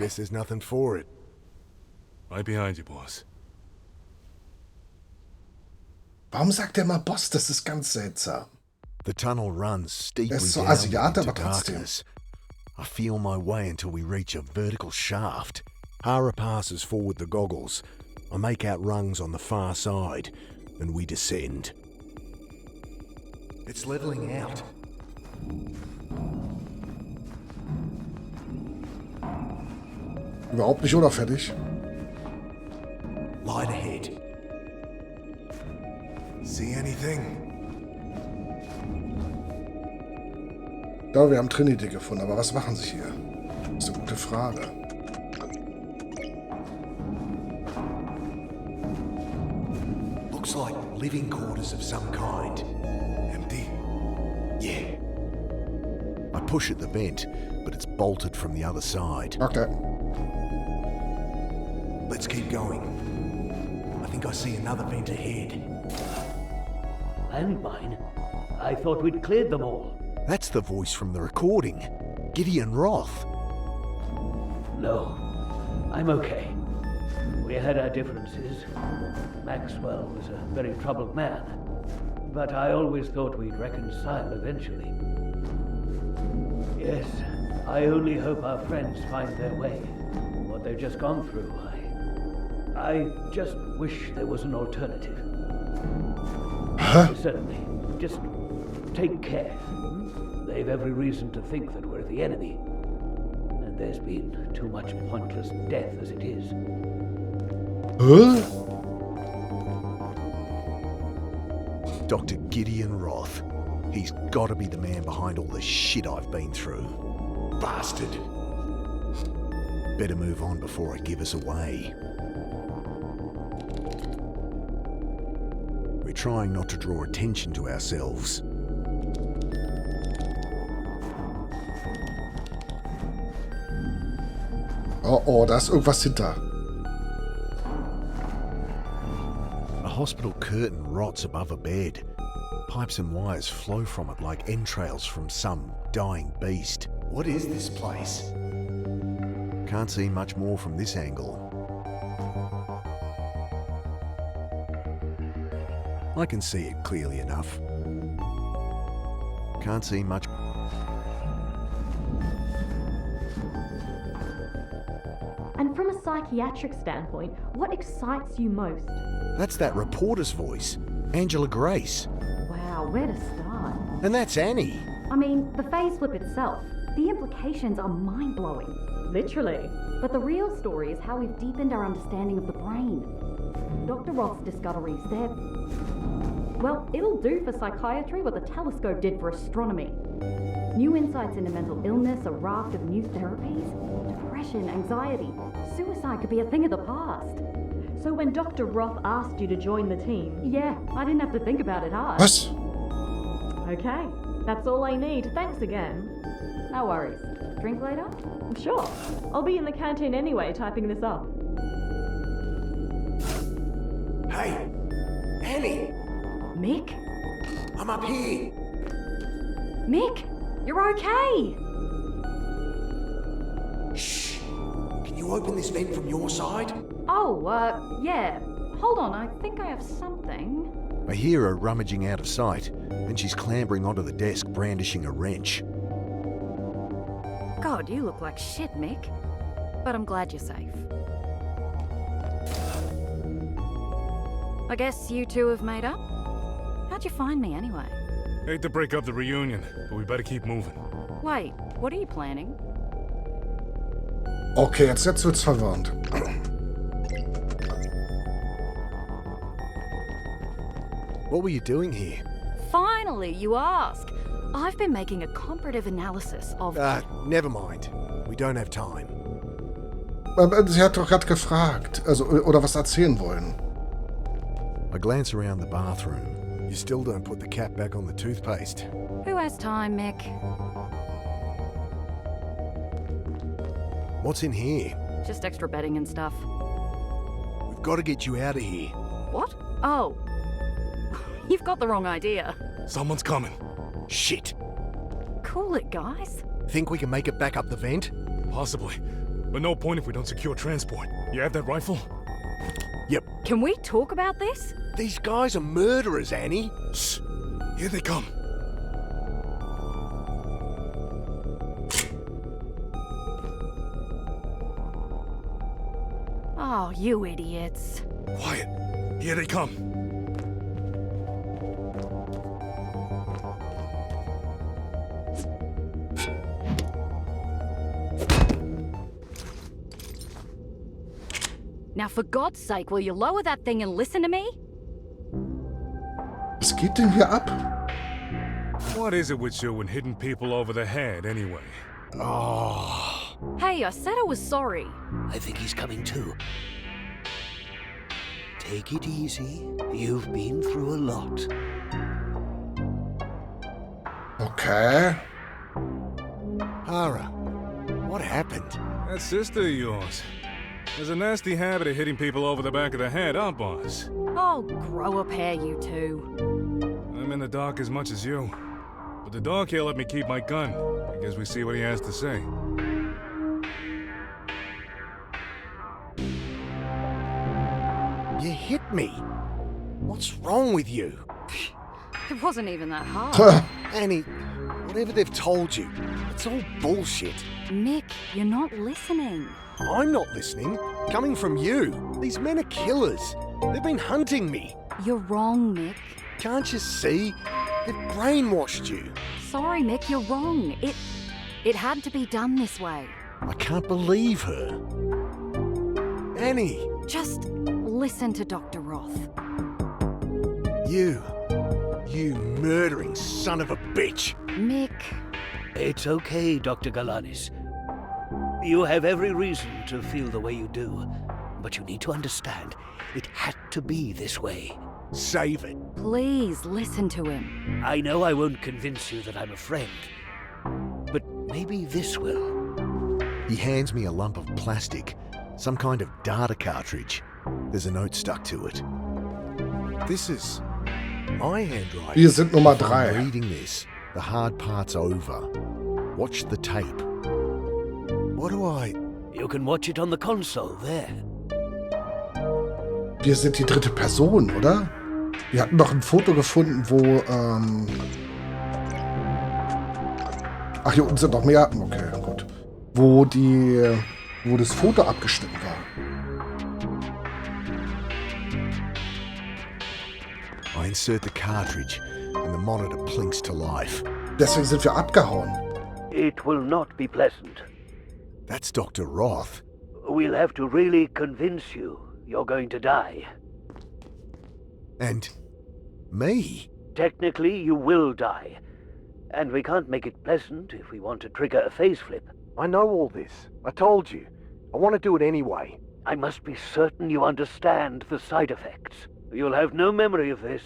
Guess there's nothing for it. Right behind you, boss. Warum sagt er mal Boss? Das ist ganz seltsam. The tunnel runs steeply Er ist so down Asiat, into aber trotzdem. darkness. I feel my way until we reach a vertical shaft. Hara passes forward the goggles. I make out rungs on the far side, and we descend. It's leveling out. Überhaupt nicht unauffällig. Light ahead. See anything? Ich glaube, wir haben Trinity gefunden, aber was machen sie hier? Das ist eine gute Frage. Looks like living quarters of some kind. Empty? Yeah. I push at the vent, but it's bolted from the other side. Okay. Let's keep going. I think I see another vent ahead. Landmine? I thought we'd cleared them all. That's the voice from the recording. Gideon Roth. No, I'm okay. We had our differences. Maxwell was a very troubled man. But I always thought we'd reconcile eventually. Yes, I only hope our friends find their way. What they've just gone through, I just wish there was an alternative. Huh? Certainly. Just take care. They've every reason to think that we're the enemy. And there's been too much pointless death as it is. Huh? Dr. Gideon Roth. He's got to be the man behind all the shit I've been through. Bastard. Better move on before I give us away. We're trying not to draw attention to ourselves. Oh, oh, da ist irgendwas hinter. A hospital curtain rots above a bed. Pipes and wires flow from it like entrails from some dying beast. What is this place? Can't see much more from this angle. I can see it clearly enough. Can't see much. And from a psychiatric standpoint, what excites you most? That's that reporter's voice, Angela Grace. Wow, where to start? And that's Annie. I mean, the phase flip itself, the implications are mind-blowing. Literally. But the real story is how we've deepened our understanding of the brain. Dr. Roth's discoveries, well, it'll do for psychiatry what the telescope did for astronomy. New insights into mental illness, a raft of new therapies, depression, anxiety, suicide could be a thing of the past. So when Dr. Roth asked you to join the team, yeah, I didn't have to think about it hard. Was? Okay, that's all I need. Thanks again. No worries. Drink later? Sure. I'll be in the canteen anyway, typing this up. Hey, Annie, Mick? I'm up here. Mick, you're okay! Shh. Can you open this vent from your side? Oh, yeah. Hold on, I think I have something. I hear her rummaging out of sight, and she's clambering onto the desk, brandishing a wrench. God, you look like shit, Mick. But I'm glad you're safe. I guess you two have made up? How'd you find me anyway? Hate to break up the reunion, but we better keep moving. Wait, what are you planning? Okay, jetzt wird's verwirrend. What were you doing here? Finally, you ask. I've been making a comparative analysis of... Never mind. We don't have time. Sie hat doch gerade gefragt. Also, oder was erzählen wollen. I glance around the bathroom. You still don't put the cap back on the toothpaste. Who has time, Mick? What's in here? Just extra bedding and stuff. We've got to get you out of here. What? Oh. You've got the wrong idea. Someone's coming. Shit. Cool it, guys. Think we can make it back up the vent? Possibly. but no point if we don't secure transport. You have that rifle? Yep. Can we talk about this? These guys are murderers, Annie. Shh. Here they come. Oh, you idiots. Quiet. Here they come. Now, for God's sake, will you lower that thing and listen to me? Was geht denn hier ab? What is it with you and hitting people over the head, anyway? Oh, Hey, I said I was sorry. I think he's coming too. Take it easy. You've been through a lot. Okay. Hara, what happened? That sister of yours has a nasty habit of hitting people over the back of the head, huh, boss? Oh, grow a pair, you two. I'm in the dark as much as you. But the dog here let me keep my gun. I guess we see what he has to say. You hit me. What's wrong with you? It wasn't even that hard. Annie, whatever they've told you, it's all bullshit. Mick, you're not listening. I'm not listening. Coming from you. These men are killers. They've been hunting me. You're wrong, Mick. Can't you see? They've brainwashed you. Sorry, Mick, you're wrong. It had to be done this way. I can't believe her. Annie, Just listen to Dr. Roth. you murdering son of a bitch. Mick, It's okay, Dr. Galanis. You have every reason to feel the way you do, but you need to understand, it had to be this way. Save it. please listen to him. I know I won't convince you that I'm a friend, but maybe this will. He hands me a lump of plastic, some kind of data cartridge. There's a note stuck to it. This is my handwriting. Wir sind Nummer If I'm 3. reading this, the hard part's over. Watch the tape. What do I... You can watch it on the console there. Wir sind die dritte Person, oder? Wir hatten doch ein Foto gefunden, wo, Ach, hier unten sind noch mehr. Okay, gut. Wo das Foto abgeschnitten war. I insert the cartridge and the monitor blinks to life. Deswegen sind wir abgehauen. It will not be pleasant. That's Dr. Roth. We'll have to really convince you you're going to die. And... me? Technically, you will die. And we can't make it pleasant if we want to trigger a phase flip. I know all this. I told you. I want to do it anyway. I must be certain you understand the side effects. You'll have no memory of this.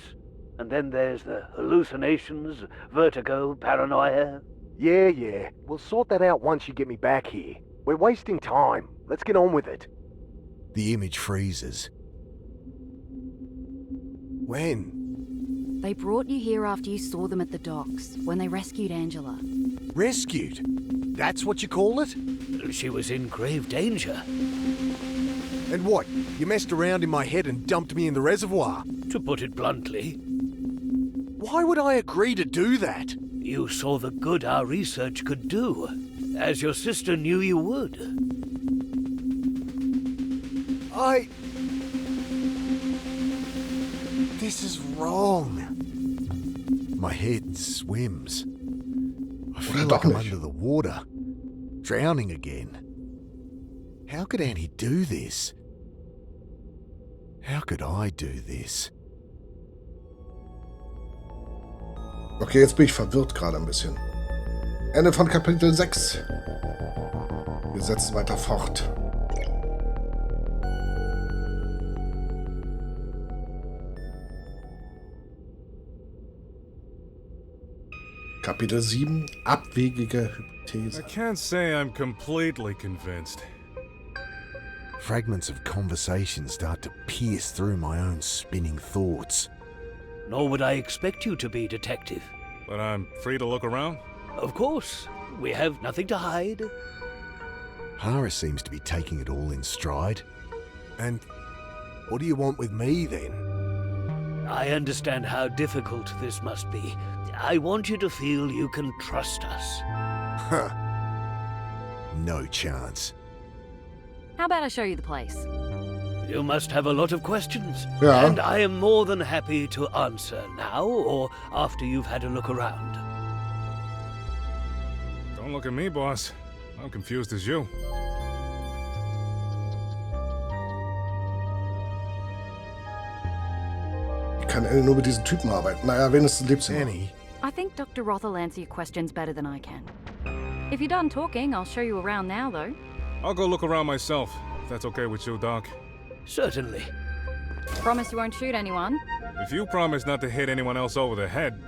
And then there's the hallucinations, vertigo, paranoia. Yeah. We'll sort that out once you get me back here. We're wasting time. Let's get on with it. The image freezes. When? They brought you here after you saw them at the docks, when they rescued Angela. Rescued? That's what you call it? She was in grave danger. And what? You messed around in my head and dumped me in the reservoir? To put it bluntly, Why would I agree to do that? you saw the good our research could do, as your sister knew you would. This is wrong. My head swims. I feel like I'm under the water, drowning again. How could Annie do this? How could I do this? Okay, jetzt bin ich verwirrt gerade ein bisschen. Ende von Kapitel 6. Wir setzen weiter fort. Kapitel 7. Abwegige Hypothese. I can't say I'm completely convinced. Fragments of conversation start to pierce through my own spinning thoughts. Nor would I expect you to be, Detective. But I'm free to look around? Of course, we have nothing to hide. Hara seems to be taking it all in stride. And what do you want with me then? I understand how difficult this must be. I want you to feel you can trust us. Huh. No chance. How about I show you the place? You must have a lot of questions. Yeah. And I am more than happy to answer now or after you've had a look around. Don't look at me, boss. I'm confused as you. Ich kann Annie nur mit diesen Typen arbeiten. Naja, wenigstens lebt sie noch. Annie, I think Dr. Roth will answer your questions better than I can. If you're done talking, I'll show you around now, though. I'll go look around myself, if that's okay with you, Doc. Certainly. Promise you won't shoot anyone? If you promise not to hit anyone else over the head.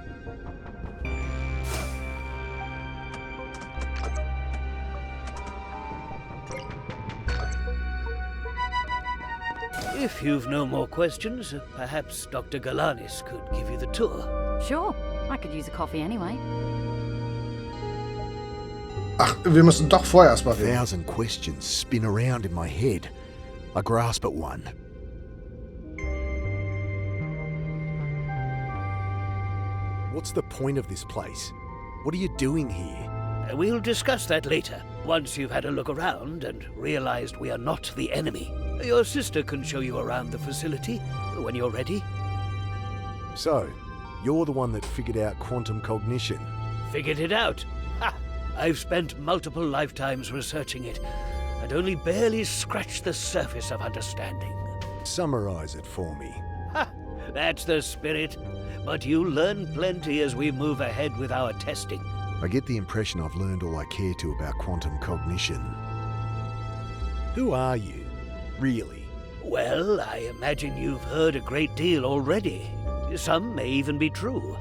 If you've no more questions, perhaps Dr. Galanis could give you the tour. Sure. I could use a coffee anyway. Ach, wir müssen doch vorher erstmal a reden. thousand questions spin around in my head. I grasp at one. What's the point of this place? What are you doing here? We'll discuss that later, once you've had a look around and realized we are not the enemy. Your sister can show you around the facility when you're ready. So, you're the one that figured out quantum cognition. Figured it out. Ha! I've spent multiple lifetimes researching it, and only barely scratched the surface of understanding. Summarize it for me. Ha! That's the spirit. But you'll learn plenty as we move ahead with our testing. I get the impression I've learned all I care to about quantum cognition. Who are you, really? Well, I imagine you've heard a great deal already. Some may even be true.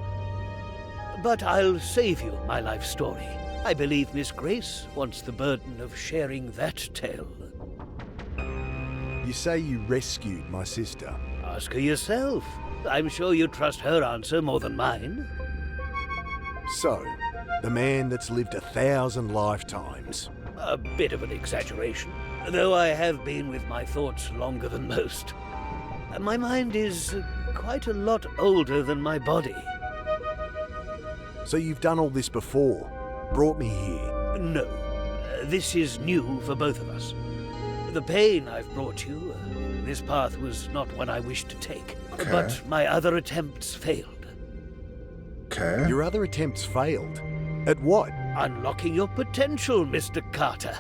But I'll save you my life story. I believe Miss Grace wants the burden of sharing that tale. You say you rescued my sister. Ask her yourself. I'm sure you trust her answer more than mine. So, the man that's lived 1,000 lifetimes. A bit of an exaggeration, though I have been with my thoughts longer than most. My mind is quite a lot older than my body. So you've done all this before? Brought me here? No, this is new for both of us. The pain I've brought you, this path was not one I wished to take. Okay. But my other attempts failed. Okay. Your other attempts failed? At what? Unlocking your potential, Mr. Carter.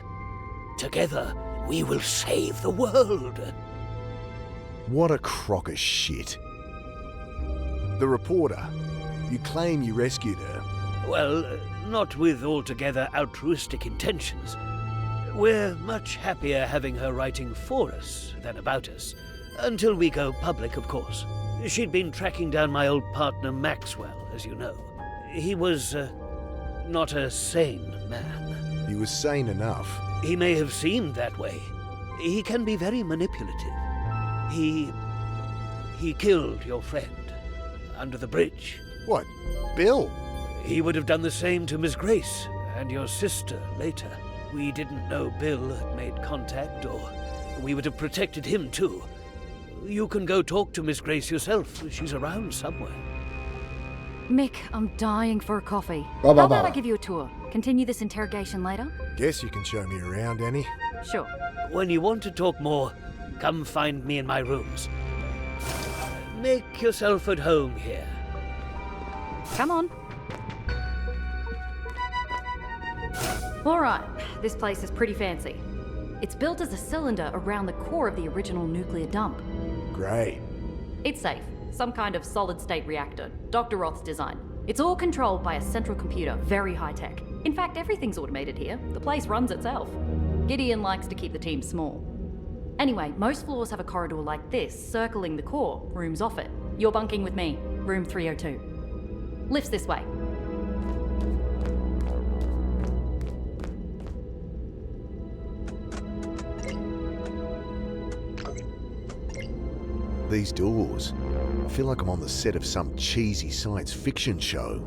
Together, we will save the world. What a crock of shit. The reporter. You claim you rescued her. Well, not with altogether altruistic intentions. We're much happier having her writing for us than about us. Until we go public, of course. She'd been tracking down my old partner Maxwell, as you know. He was, not a sane man. He was sane enough. He may have seemed that way. He can be very manipulative. He killed your friend under the bridge. What? Bill? He would have done the same to Miss Grace and your sister later. We didn't know Bill had made contact, or we would have protected him too. You can go talk to Miss Grace yourself. She's around somewhere. Mick, I'm dying for a coffee. Ba, ba, How about ba. I give you a tour? Continue this interrogation later? Guess you can show me around, Annie. Sure. When you want to talk more, come find me in my rooms. Make yourself at home here. Come on. Alright, this place is pretty fancy. It's built as a cylinder around the core of the original nuclear dump. Great. It's safe. Some kind of solid-state reactor. Dr. Roth's design. It's all controlled by a central computer, very high-tech. In fact, everything's automated here. The place runs itself. Gideon likes to keep the team small. Anyway, most floors have a corridor like this, circling the core, rooms off it. You're bunking with me, room 302. Lifts this way. These doors. I feel like I'm on the set of some cheesy science fiction show.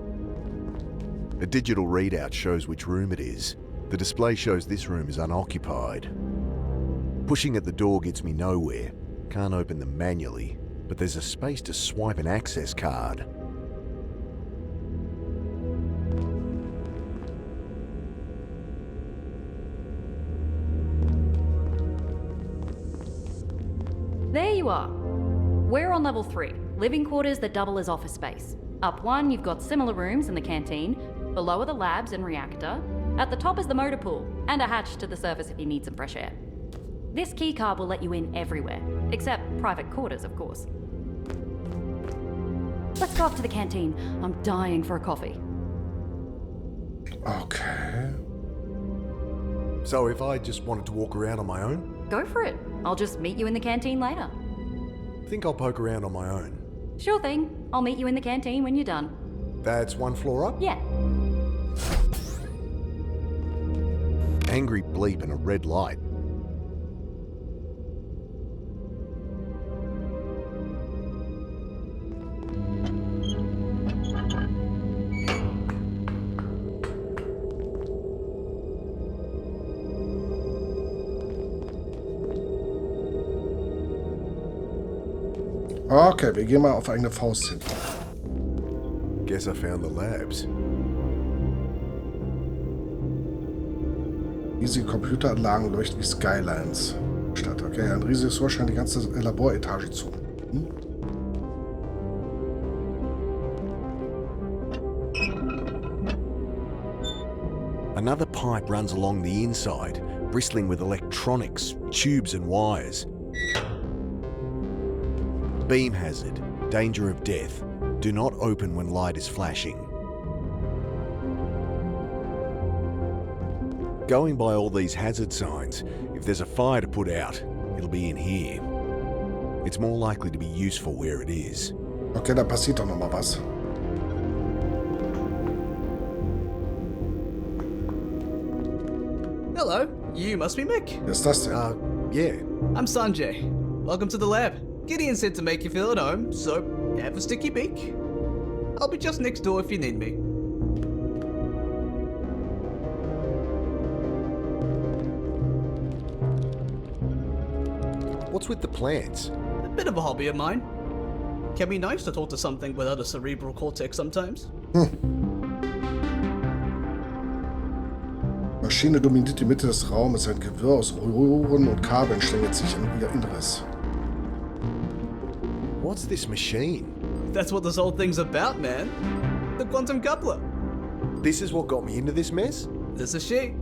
A digital readout shows which room it is. The display shows this room is unoccupied. Pushing at the door gets me nowhere. Can't open them manually, but there's a space to swipe an access card. There you are. We're on level 3, living quarters that double as office space. Up one, you've got similar rooms in the canteen. Below are the labs and reactor. At the top is the motor pool, and a hatch to the surface if you need some fresh air. This keycard will let you in everywhere, except private quarters, of course. Let's go up to the canteen. I'm dying for a coffee. Okay. So if I just wanted to walk around on my own? Go for it. I'll just meet you in the canteen later. Think I'll poke around on my own. Sure thing. I'll meet you in the canteen when you're done. That's one floor up? Yeah. Angry bleep and a red light. Okay, wir gehen mal auf eigene Faust hin. Guess I found the labs. Riesige Computeranlagen leuchten wie Skylines. Statt, okay, ein riesiges Rohr scheint die ganze Laboretage zu. Another pipe runs along the inside, bristling with electronics, tubes and wires. Beam hazard. Danger of death. Do not open when light is flashing. Going by all these hazard signs, if there's a fire to put out, it'll be in here. It's more likely to be useful where it is. Okay, da passiert doch noch mal was. Hello, you must be Mick. Wer ist das denn? Yeah. I'm Sanjay. Welcome to the lab. Gideon said to make you feel at home, so have a sticky beak. I'll be just next door if you need me. What's with the plants? A bit of a hobby of mine. Can be nice to talk to something without a cerebral cortex sometimes. Maschine dominiert die Mitte des Raumes. Ein Gewirr aus Rohren und Kabeln schlängelt sich in ihr Inneres. What's this machine? That's what this whole thing's about, man. The quantum coupler. This is what got me into this mess? This is she.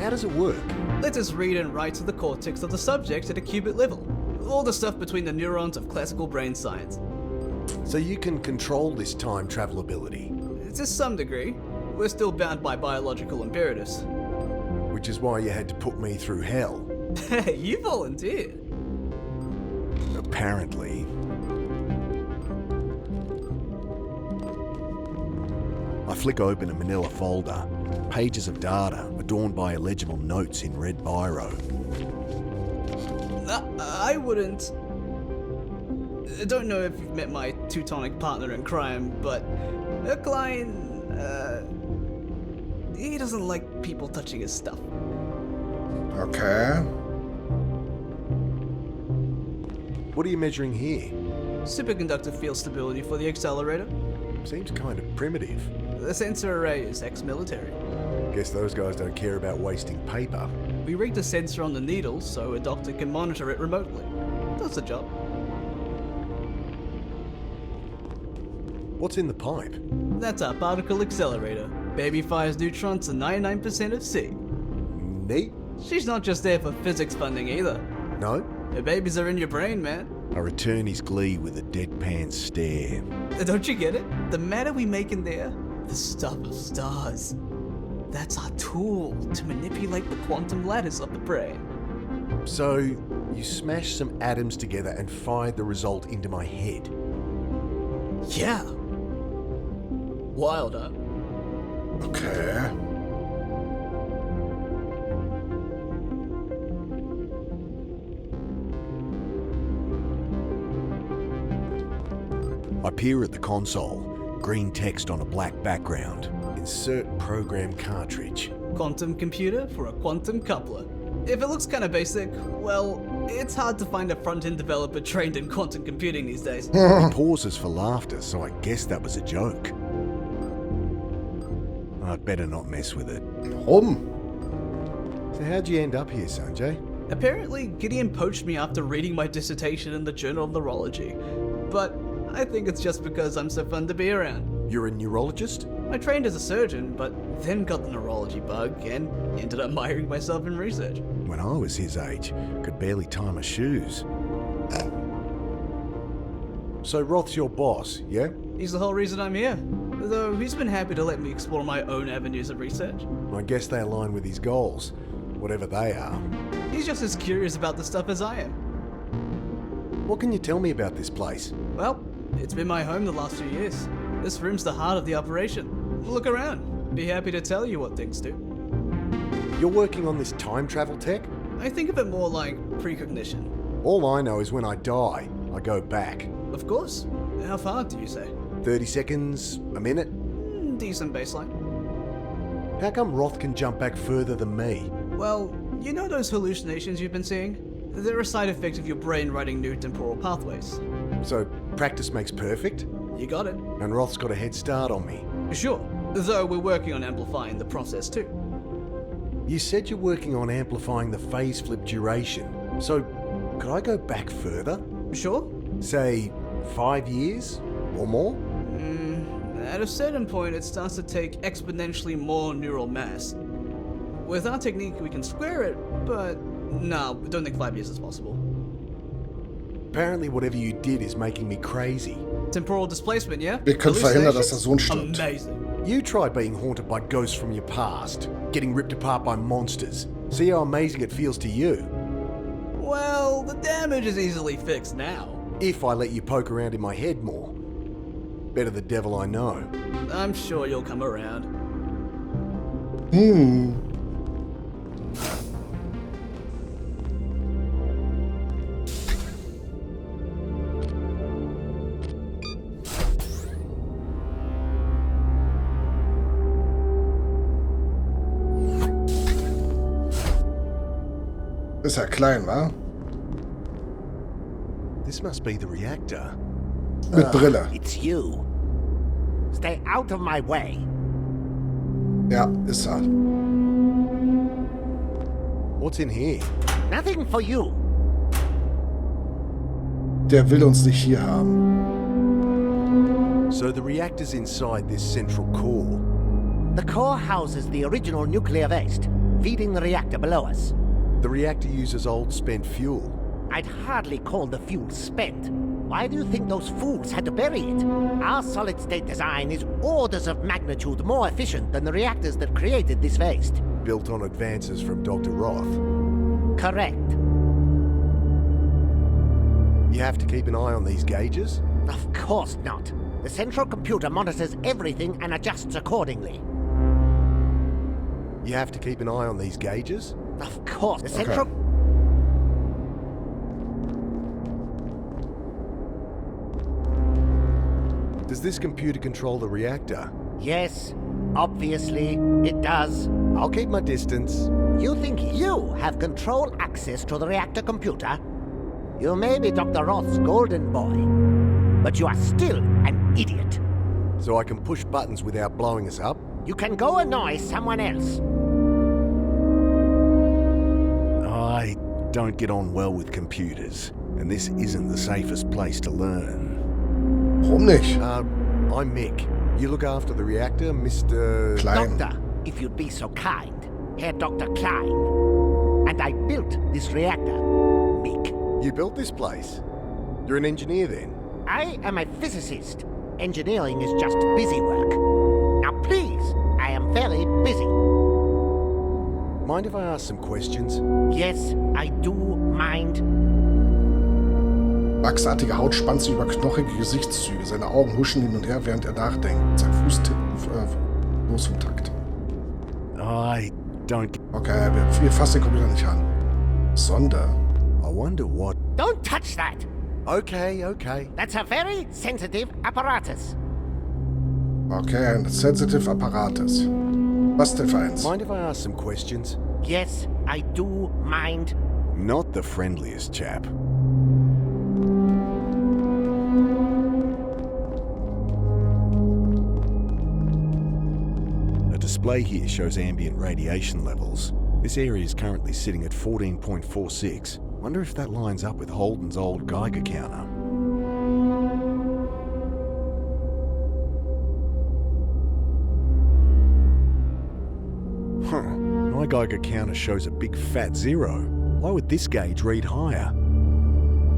How does it work? Let us read and write to the cortex of the subject at a qubit level. All the stuff between the neurons of classical brain science. So you can control this time travel ability? To some degree. We're still bound by biological imperatives. Which is why you had to put me through hell. Hey, you volunteered. Apparently. I flick open a manila folder. Pages of data adorned by illegible notes in red biro. I wouldn't... I don't know if you've met my Teutonic partner in crime, but a client, he doesn't like people touching his stuff. Okay. What are you measuring here? Superconductor field stability for the accelerator. Seems kind of primitive. The sensor array is ex-military. Guess those guys don't care about wasting paper. We rigged a sensor on the needle so a doctor can monitor it remotely. Does the job. What's in the pipe? That's our particle accelerator. Baby fires neutrons to 99% of C. Neat? She's not just there for physics funding either. No? Her babies are in your brain, man. I return his glee with a deadpan stare. Don't you get it? The matter we make in there, the stuff of stars. That's our tool to manipulate the quantum lattice of the brain. So, you smashed some atoms together and fired the result into my head. Yeah. Wild, huh? Okay. I peer at the console. Green text on a black background. Insert program cartridge. Quantum computer for a quantum coupler. If it looks kinda basic, well, it's hard to find a front-end developer trained in quantum computing these days. He pauses for laughter, so I guess that was a joke. I'd better not mess with it. Warum? So how'd you end up here, Sanjay? Apparently, Gideon poached me after reading my dissertation in the Journal of Neurology. But I think it's just because I'm so fun to be around. You're a neurologist? I trained as a surgeon, but then got the neurology bug and ended up miring myself in research. When I was his age, could barely tie my shoes. So Roth's your boss, yeah? He's the whole reason I'm here. Though he's been happy to let me explore my own avenues of research. I guess they align with his goals, whatever they are. He's just as curious about the stuff as I am. What can you tell me about this place? Well, it's been my home the last few years. This room's the heart of the operation. Look around. Be happy to tell you what things do. You're working on this time travel tech? I think of it more like precognition. All I know is when I die, I go back. Of course. How far do you say? 30 seconds, a minute? Decent baseline. How come Roth can jump back further than me? Well, you know those hallucinations you've been seeing? They're a side effect of your brain writing new temporal pathways. So practice makes perfect? You got it. And Roth's got a head start on me. Sure, though we're working on amplifying the process too. You said you're working on amplifying the phase flip duration. So could I go back further? Sure. Say 5 years or more? At a certain point, it starts to take exponentially more neural mass. With our technique, we can square it, but no, I don't think 5 years is possible. Apparently whatever you did is making me crazy. Temporal displacement, yeah? Wir können verhindern, dass der Sohn stirbt. Amazing. You try being haunted by ghosts from your past, getting ripped apart by monsters. See how amazing it feels to you. Well, the damage is easily fixed now. If I let you poke around in my head more. Better the devil I know. I'm sure you'll come around. Ist ja klein, wa? This must be the reactor. Mit Brille. It's you. Stay out of my way. Ja, ist er. What's in here? Nothing for you. Der will uns nicht hier haben. So the reactor's inside this central core. The core houses the original nuclear waste, feeding the reactor below us. The reactor uses old spent fuel. I'd hardly call the fuel spent. Why do you think those fools had to bury it? Our solid-state design is orders of magnitude more efficient than the reactors that created this waste. Built on advances from Dr. Roth. Correct. You have to keep an eye on these gauges? Of course not. The central computer monitors everything and adjusts accordingly. You have to keep an eye on these gauges? Of course. The central... Does this computer control the reactor? Yes, obviously, it does. I'll keep my distance. You think you have control access to the reactor computer? You may be Dr. Roth's golden boy, but you are still an idiot. So I can push buttons without blowing us up? You can go annoy someone else. I don't get on well with computers, and this isn't the safest place to learn. Warum nicht? I'm Mick. You look after the reactor, Mr. Klein. Doctor, if you'd be so kind, Herr Dr. Klein. And I built this reactor, Mick. You built this place? You're an engineer then? I am a physicist. Engineering is just busy work. Now please, I am very busy. Mind if I ask some questions? Yes, I do mind. Wachsartige Haut spannt sich über knochige Gesichtszüge. Seine Augen huschen hin und her, während er nachdenkt. Sein Fuß tippt los vom Takt. I don't... Okay, wir fassen den Computer nicht an. Sonde. I wonder what... Don't touch that! Okay. That's a very sensitive apparatus. Okay, ein Sensitive Apparatus. Bastelf 1. Mind if I ask some questions? Yes, I do mind. Not the friendliest chap. A display here shows ambient radiation levels. This area is currently sitting at 14.46. Wonder if that lines up with Holden's old Geiger counter. My Geiger counter shows a big fat 0. Why would this gauge read higher?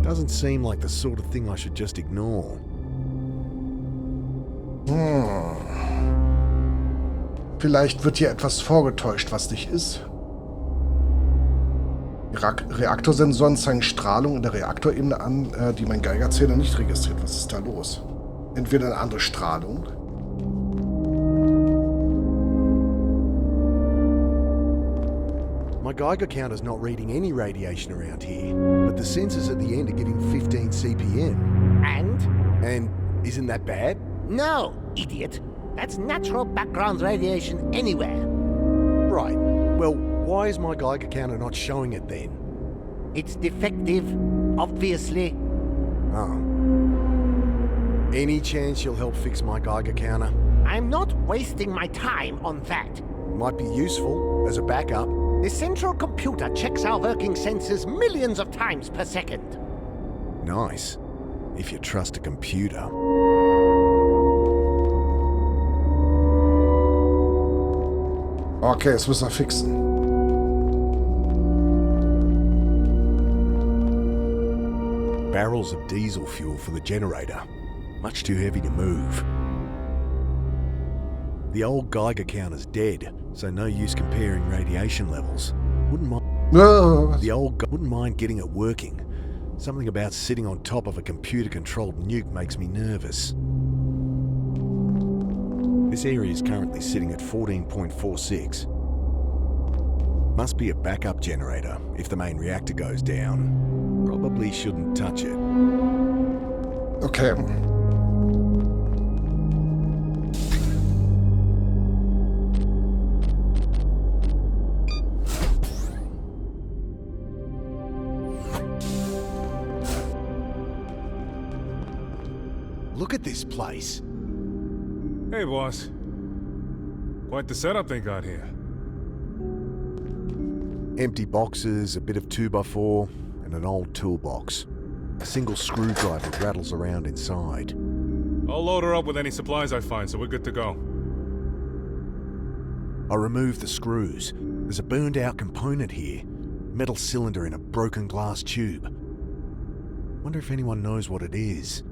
Doesn't seem like the sort of thing I should just ignore. Vielleicht wird hier etwas vorgetäuscht, was nicht ist. Die Reaktorsensoren zeigen Strahlung in der Reaktorebene an, die mein Geigerzähler nicht registriert. Was ist da los? Entweder eine andere Strahlung. My Geiger counter's not reading any radiation around here, but the sensors at the end are giving 15 CPM. And isn't that bad? No, idiot. That's natural background radiation anywhere. Right. Well, why is my Geiger counter not showing it then? It's defective, obviously. Oh. Any chance you'll help fix my Geiger counter? I'm not wasting my time on that. Might be useful as a backup. The central computer checks our working sensors millions of times per second. Nice. If you trust a computer. Okay, das müssen wir fixen. Barrels of diesel fuel for the generator. Much too heavy to move. The old Geiger counter's dead, so no use comparing radiation levels. Wouldn't mind getting it working. Something about sitting on top of a computer-controlled nuke makes me nervous. This area is currently sitting at 14.46. Must be a backup generator if the main reactor goes down. Probably shouldn't touch it. Okay. Look at this place. Hey, boss. Quite the setup they got here. Empty boxes, a bit of 2x4, and an old toolbox. A single screwdriver rattles around inside. I'll load her up with any supplies I find, so we're good to go. I remove the screws. There's a burned out component here. Metal cylinder in a broken glass tube. Wonder if anyone knows what it is.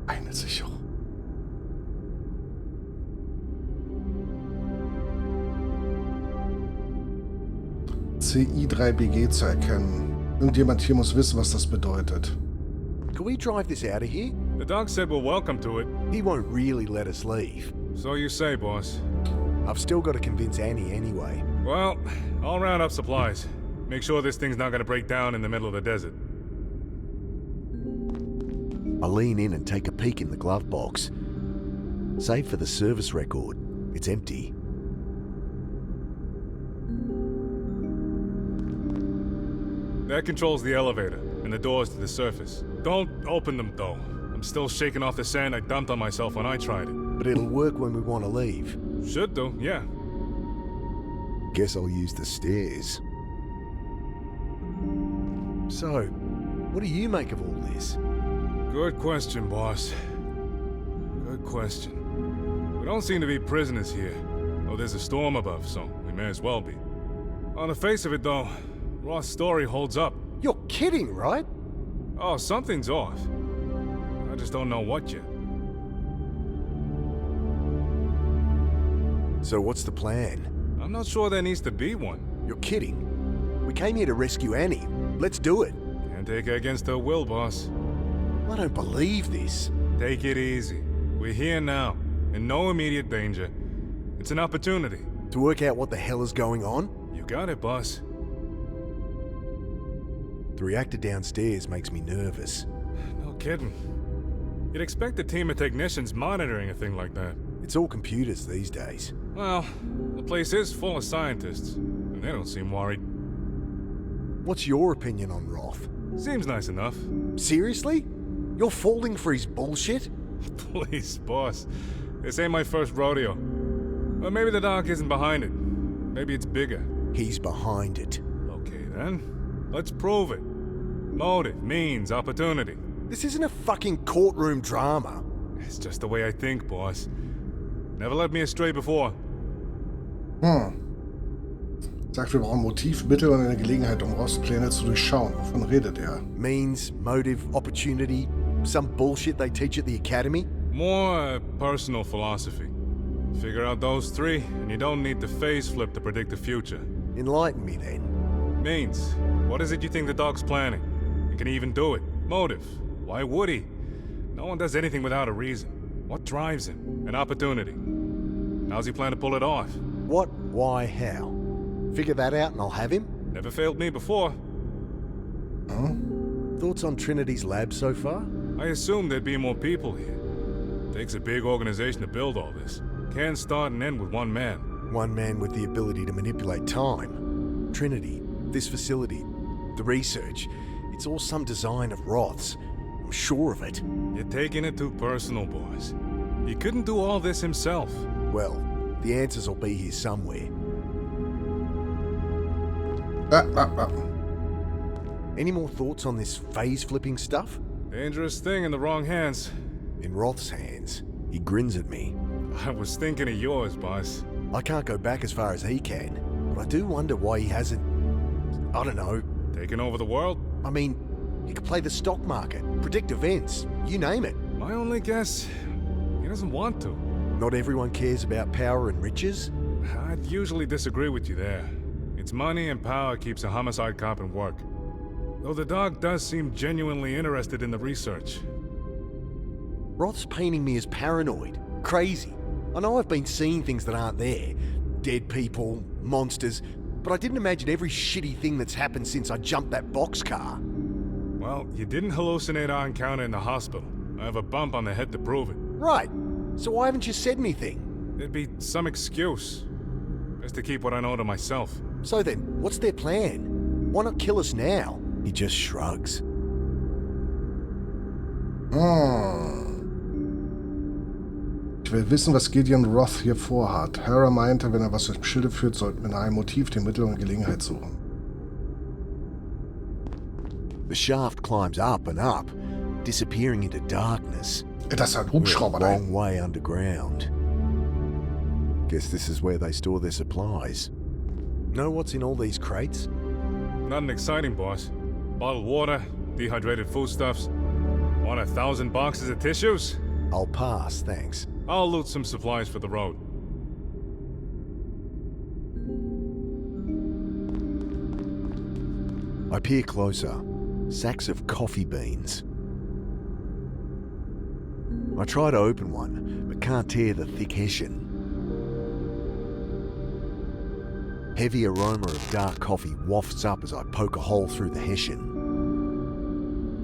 Eine Sicherung. CI3BG zu erkennen. Irgendjemand hier muss wissen, was das bedeutet. Can we drive this out of here? The doc said we're welcome to it. He won't really let us leave. So you say, boss. I've still got to convince Annie anyway. Well, I'll round up supplies. Make sure this thing's not gonna break down in the middle of the desert. I lean in and take a peek in the glove box. Save for the service record. It's empty. That controls the elevator and the doors to the surface. Don't open them, though. I'm still shaking off the sand I dumped on myself when I tried it. But it'll work when we want to leave. Should do, yeah. Guess I'll use the stairs. So, what do you make of all this? Good question, boss. Good question. We don't seem to be prisoners here. Oh, there's a storm above, so we may as well be. On the face of it, though, Ross' story holds up. You're kidding, right? Oh, something's off. I just don't know what yet. So what's the plan? I'm not sure there needs to be one. You're kidding. We came here to rescue Annie. Let's do it. Can't take her against her will, boss. I don't believe this. Take it easy. We're here now, in no immediate danger. It's an opportunity. To work out what the hell is going on? You got it, boss. The reactor downstairs makes me nervous. No kidding. You'd expect a team of technicians monitoring a thing like that. It's all computers these days. Well, the place is full of scientists, and they don't seem worried. What's your opinion on Roth? Seems nice enough. Seriously? You're falling for his bullshit? Please, boss. This ain't my first rodeo. But maybe the doc isn't behind it. Maybe it's bigger. He's behind it. Okay, then. Let's prove it. Motive, means, opportunity. This isn't a fucking courtroom drama. It's just the way I think, boss. Never led me astray before. Sagt, wir brauchen Motiv, Mittel und eine Gelegenheit, um Ross' Pläne zu durchschauen. Wovon redet er? Means, motive, opportunity, some bullshit they teach at the academy? More personal philosophy. Figure out those three, and you don't need the phase flip to predict the future. Enlighten me then. Means, what is it you think the dog's planning? And can he even do it? Motive, why would he? No one does anything without a reason. What drives him? An opportunity. How's he plan to pull it off? What, why, how? Figure that out and I'll have him? Never failed me before. Huh? Thoughts on Trinity's lab so far? I assumed there'd be more people here. Takes a big organization to build all this. Can't start and end with one man. One man with the ability to manipulate time. Trinity, this facility, the research, it's all some design of Roth's. I'm sure of it. You're taking it too personal, boys. He couldn't do all this himself. Well, the answers will be here somewhere. Any more thoughts on this phase-flipping stuff? Dangerous thing in the wrong hands. In Roth's hands. He grins at me. I was thinking of yours, boss. I can't go back as far as he can, but I do wonder why he hasn't... I don't know. Taking over the world? I mean, he could play the stock market, predict events, you name it. My only guess, he doesn't want to. Not everyone cares about power and riches? I'd usually disagree with you there. It's money and power keeps a homicide cop in work. Though the dog does seem genuinely interested in the research. Roth's painting me as paranoid, crazy. I know I've been seeing things that aren't there. Dead people, monsters, but I didn't imagine every shitty thing that's happened since I jumped that boxcar. Well, you didn't hallucinate our encounter in the hospital. I have a bump on the head to prove it. Right. So why haven't you said anything? There'd be some excuse. Best to keep what I know to myself. So then, what's their plan? Why not kill us now? He just shrugs. Ich will wissen, was Gideon Roth hier vorhat. Hera meinte, wenn er was im Schilde führt, sollten wir nach einem Motiv, die Mittel und Gelegenheit suchen. The shaft climbs up and up, disappearing into darkness. Das ist ein We're Hubschrauber a da. long way underground. Guess this is where they store their supplies. Know what's in all these crates? Nothing exciting, boss. Bottled water, dehydrated foodstuffs. Want 1,000 boxes of tissues? I'll pass, thanks. I'll loot some supplies for the road. I peer closer. Sacks of coffee beans. I try to open one, but can't tear the thick hessian. Heavy aroma of dark coffee wafts up as I poke a hole through the hessian.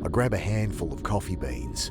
I grab a handful of coffee beans.